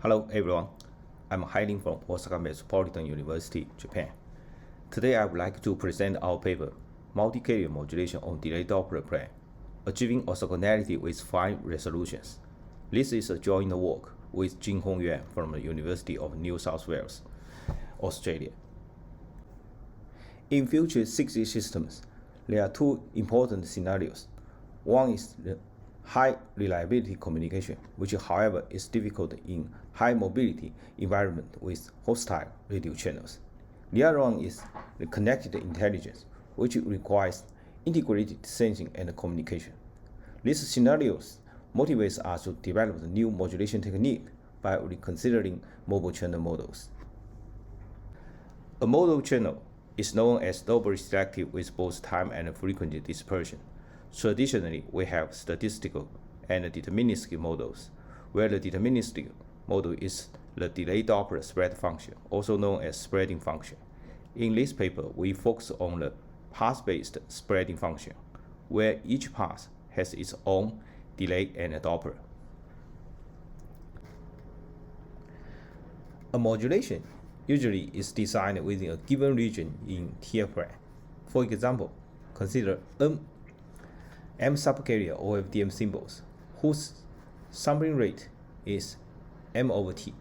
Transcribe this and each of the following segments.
Hello everyone, I'm hailing from Osaka Metropolitan University, Japan. Today I would like to present our paper, Multi-Carrier Modulation on Delay-Doppler Plane, Achieving Orthogonality with Fine Resolutions. This is a joint work with Jin Hong Yuan from the University of New South Wales, Australia. In future 6G systems, there are two important scenarios. One is the high reliability communication, which however is difficult in high mobility environment with hostile radio channels. The other one is the connected intelligence, which requires integrated sensing and communication. These scenarios motivate us to develop the new modulation technique by reconsidering mobile channel models. A mobile channel is known as doubly selective with both time and frequency dispersion. Traditionally, we have statistical and deterministic models, where the deterministic model is the delay-Doppler spread function, also known as spreading function. In this paper, we focus on the path-based spreading function, where each path has its own delay and Doppler. A modulation usually is designed within a given region in TF plane. For example, consider M subcarrier OFDM symbols, whose sampling rate is m over t,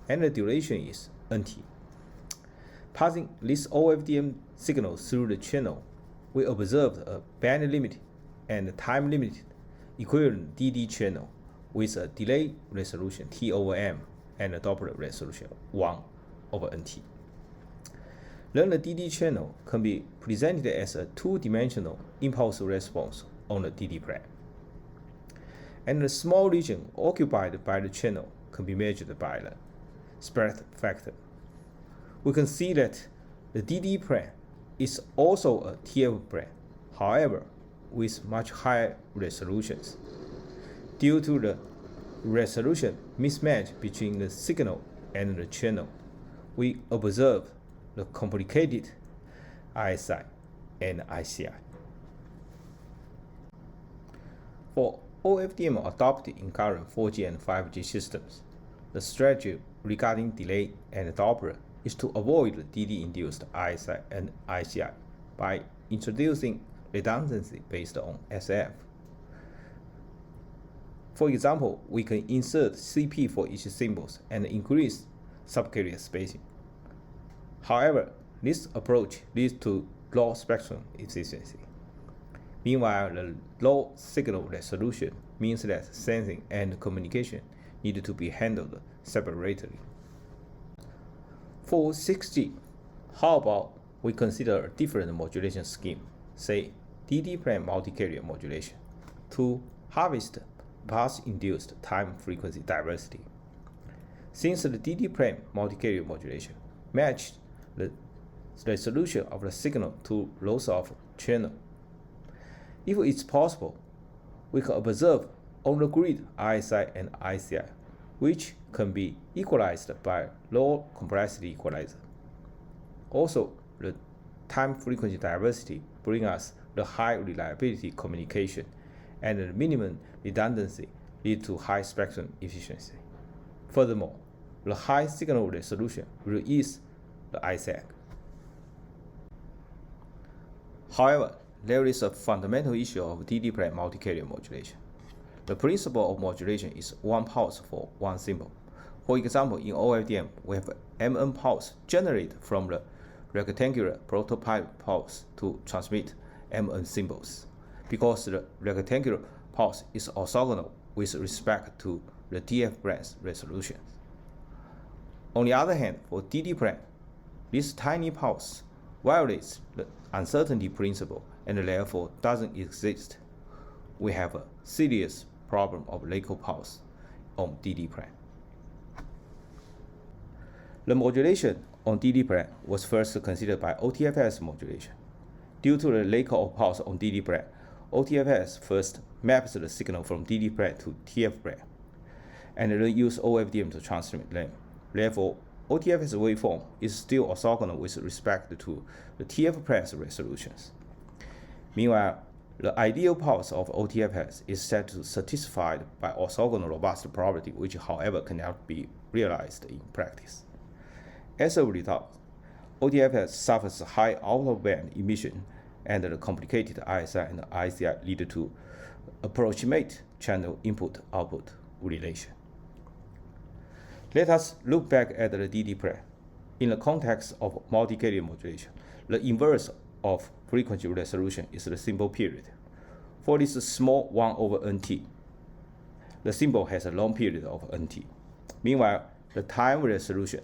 and the duration is nt. Passing this OFDM signal through the channel, we observed a band limit and time limited equivalent DD channel with a delay resolution T over M and a Doppler resolution 1 over nt. Then the DD channel can be presented as a two-dimensional impulse response on the DD plane. And the small region occupied by the channel can be measured by the spread factor. We can see that the DD plane is also a TF plane, however, with much higher resolutions. Due to the resolution mismatch between the signal and the channel, we observe the complicated ISI and ICI. For OFDM adopted in current 4G and 5G systems, the strategy regarding delay and Doppler is to avoid the DD-induced ISI and ICI by introducing redundancy based on SF. For example, we can insert CP for each symbol and increase subcarrier spacing. However, this approach leads to low spectrum efficiency. Meanwhile, the low signal resolution means that sensing and communication need to be handled separately. For 6G, how about we consider a different modulation scheme, say DD plane multi-carrier modulation, to harvest path-induced time-frequency diversity. Since the DD plane multi-carrier modulation matches the resolution of the signal to loss of channel, if it's possible, we can observe on the grid ISI and ICI, which can be equalized by low complexity equalizer. Also, the time-frequency diversity brings us the high reliability communication, and the minimum redundancy leads to high spectrum efficiency. Furthermore, the high signal resolution will ease the ISAC. However, there is a fundamental issue of DD plane multi-carrier modulation. The principle of modulation is one pulse for one symbol. For example, in OFDM, we have MN pulse generated from the rectangular prototype pulse to transmit MN symbols, because the rectangular pulse is orthogonal with respect to the TF plane's resolution. On the other hand, for DD plane, this tiny pulse violates the uncertainty principle and therefore doesn't exist. We have a serious problem of local pulse on DD plane. The modulation on DD plane was first considered by OTFS modulation. Due to the lack of pulse on DD plane, OTFS first maps the signal from DD plane to TF plane, and then use OFDM to transmit them. Therefore, OTFS waveform is still orthogonal with respect to the TF plane's resolutions. Meanwhile, The ideal pulse of OTFS is said to satisfied by orthogonal robust property, which however cannot be realized in practice. As a result, OTFS suffers high out-of-band emission, and the complicated ISI and ICI lead to approximate channel input-output relation. Let us look back at the DD plane. In the context of multi-carrier modulation, the inverse of frequency resolution is the symbol period. For this small 1 over nt, the symbol has a long period of nt. Meanwhile, the time resolution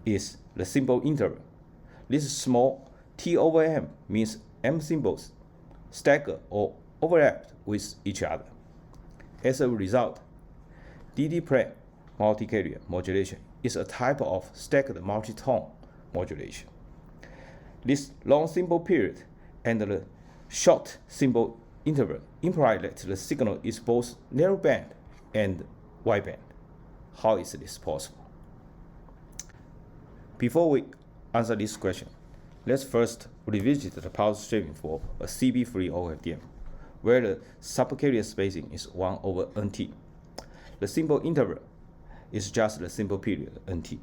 is the symbol interval. This small t over m means m symbols stagger or overlap with each other. As a result, DD plane multi-carrier modulation is a type of staggered multi-tone modulation. This long symbol period and the short symbol interval imply that the signal is both narrowband and wideband. How is this possible? Before we answer this question, let's first revisit the pulse shaping for a CB-free OFDM, where the subcarrier spacing is 1 over nt. The symbol interval is just the symbol period nt.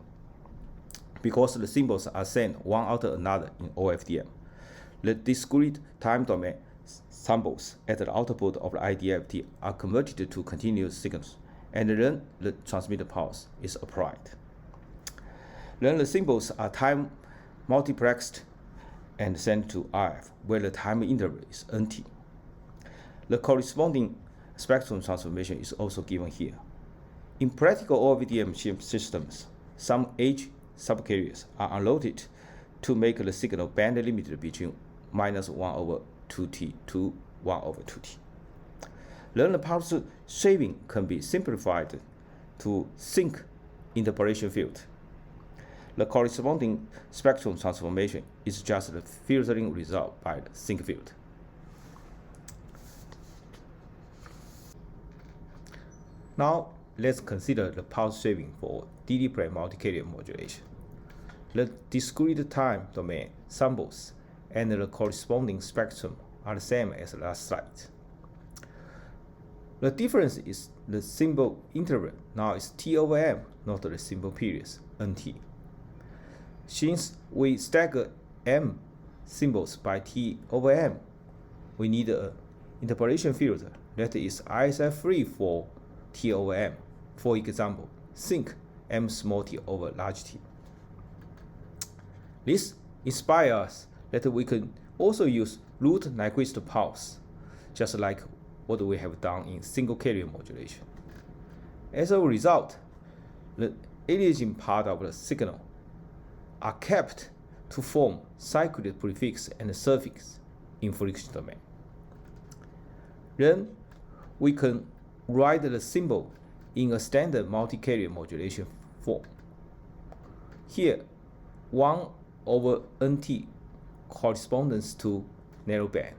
Because the symbols are sent one after another in OFDM, the discrete time domain symbols at the output of the IDFT are converted to continuous signals, and then the transmitted pulse is applied. Then the symbols are time multiplexed and sent to RF, where the time interval is nt. The corresponding spectrum transformation is also given here. In practical OFDM systems, some edge subcarriers are unloaded to make the signal band limited between -1 over 2t to 1 over 2t. Then the pulse shaping can be simplified to sinc interpolation field. The corresponding spectrum transformation is just the filtering result by the sinc field. Now, let's consider the pulse shaping for DD plane multi-carrier modulation. The discrete time domain symbols and the corresponding spectrum are the same as the last slide. The difference is the symbol interval now is t over m, not the symbol periods nt. Since we stagger m symbols by t over m, we need an interpolation filter that is ISI free for t over m. For example, sinc m small t over large t. This inspires us that we can also use root Nyquist pulse, just like what we have done in single carrier modulation. As a result, the aliasing part of the signal are kept to form cyclic prefix and suffix in friction domain. Then we can write the symbol in a standard multi-carrier modulation form. Here, 1 over nt corresponds to narrowband,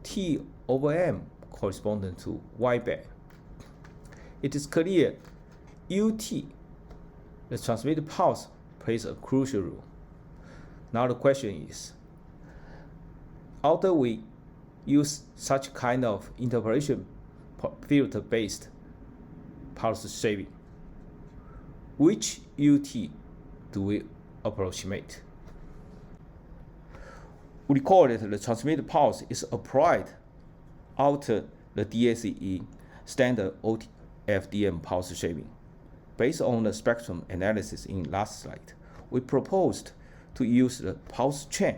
t over m corresponds to wideband. It is clear ut, the transmitted pulse, plays a crucial role. Now the question is, after we use such kind of interpolation filter-based pulse shaping, which ut do we approximate? Recall that the transmitted pulse is applied after the DACE standard OFDM pulse shaping. Based on the spectrum analysis in last slide, we proposed to use the pulse chain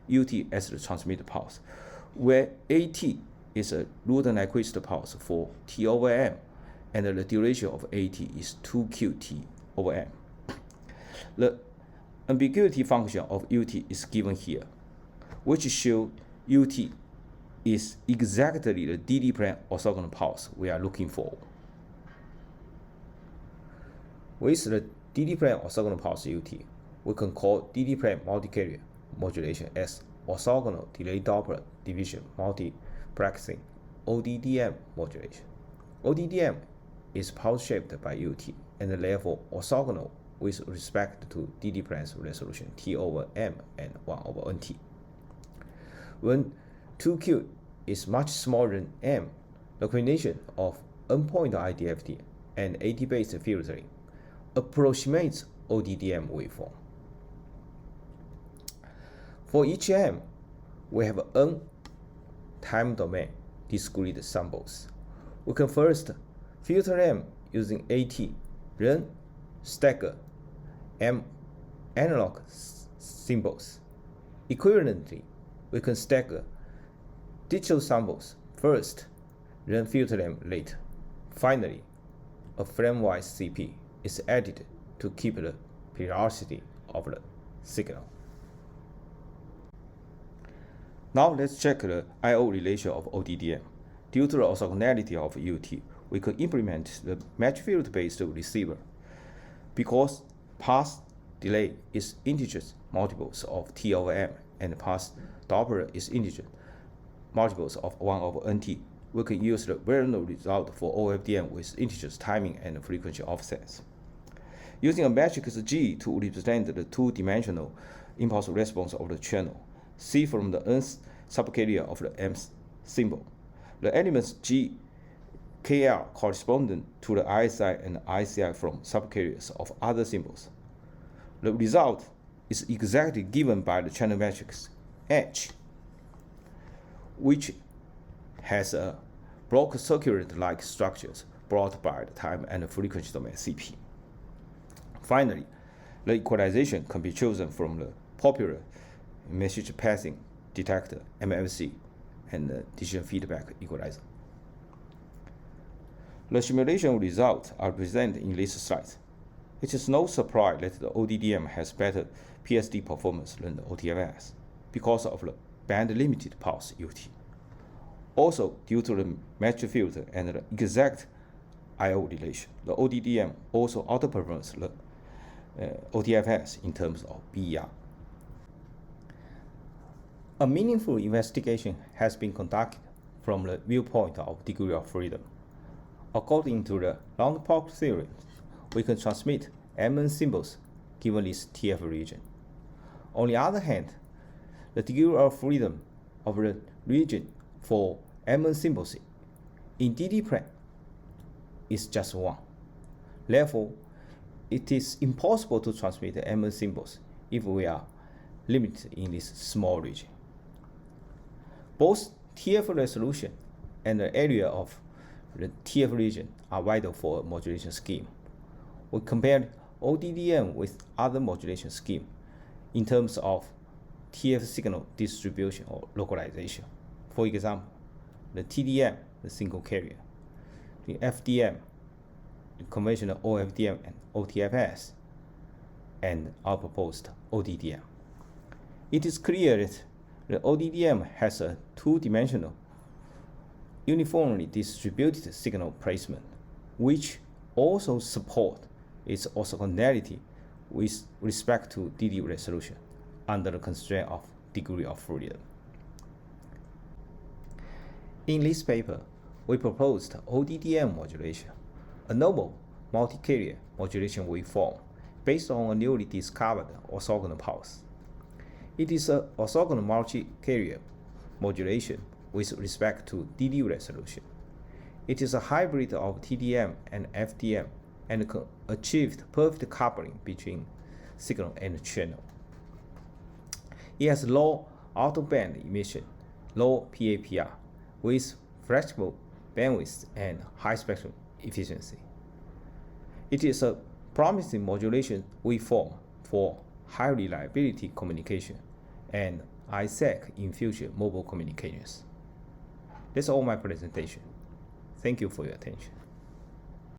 ut as the transmitted pulse, where at is a root Nyquist pulse for t over m, and the duration of at is 2qt over m. The ambiguity function of ut is given here, which shows ut is exactly the DD plane orthogonal pulse we are looking for. With the DD plane orthogonal pulse ut, we can call DD plane multi-carrier modulation as orthogonal delay-Doppler division multiplexing ODDM modulation. ODDM is pulse shaped by ut and therefore orthogonal with respect to DD plane's resolution t over m and 1 over nt. When 2q is much smaller than M, the combination of endpoint IDFT and AT-based filtering approximates ODDM waveform. For each M, we have n time domain discrete samples. We can first filter M using AT, then stagger M analog symbols. Equivalently, we can stagger digital samples first, then filter them later. Finally, a frame-wise CP is added to keep the periodicity of the signal. Now let's check the I/O relation of ODDM. Due to the orthogonality of UT, we could implement the match field-based receiver because path delay is integers multiples of T over M and path Doppler is integer multiples of 1 over NT. We can use the well-known result for OFDM with integers timing and frequency offsets. Using a matrix G to represent the two-dimensional impulse response of the channel, C from the nth subcarrier of the M symbol. The elements G, KL correspond to the ISI and ICI from subcarriers of other symbols. The result is exactly given by the channel matrix H, which has a block circuit-like structures brought by the time and frequency domain CP. Finally, the equalization can be chosen from the popular message passing detector MFC and the digital feedback equalizer. The simulation results are presented in this slide. It is no surprise that the ODDM has better PSD performance than the OTFS because of the band-limited pulse UT. Also, due to the match filter and the exact I/O relation, the ODDM also outperforms the OTFS in terms of BER. A meaningful investigation has been conducted from the viewpoint of degree of freedom. According to the round-pop theorem, we can transmit MN symbols given this TF region. On the other hand, the degree of freedom of the region for MN symbols in DD plane is just 1. Therefore, it is impossible to transmit the MN symbols if we are limited in this small region. Both TF resolution and the area of the TF region are vital for a modulation scheme. We compared ODDM with other modulation scheme in terms of TF signal distribution or localization. For example, the TDM, the single carrier, the FDM, the conventional OFDM and OTFS, and our proposed ODDM. It is clear that the ODDM has a two-dimensional, uniformly distributed signal placement, which also supports its orthogonality with respect to DD resolution under the constraint of degree of freedom. In this paper, we proposed ODDM modulation, a novel multi-carrier modulation waveform based on a newly discovered orthogonal pulse. It is an orthogonal multi-carrier modulation with respect to DD resolution. It is a hybrid of TDM and FDM and achieved perfect coupling between signal and channel. It has low out-of-band emission, low PAPR, with flexible bandwidth and high spectrum efficiency. It is a promising modulation waveform for high reliability communication and ISAC in future mobile communications. That's all my presentation. Thank you for your attention.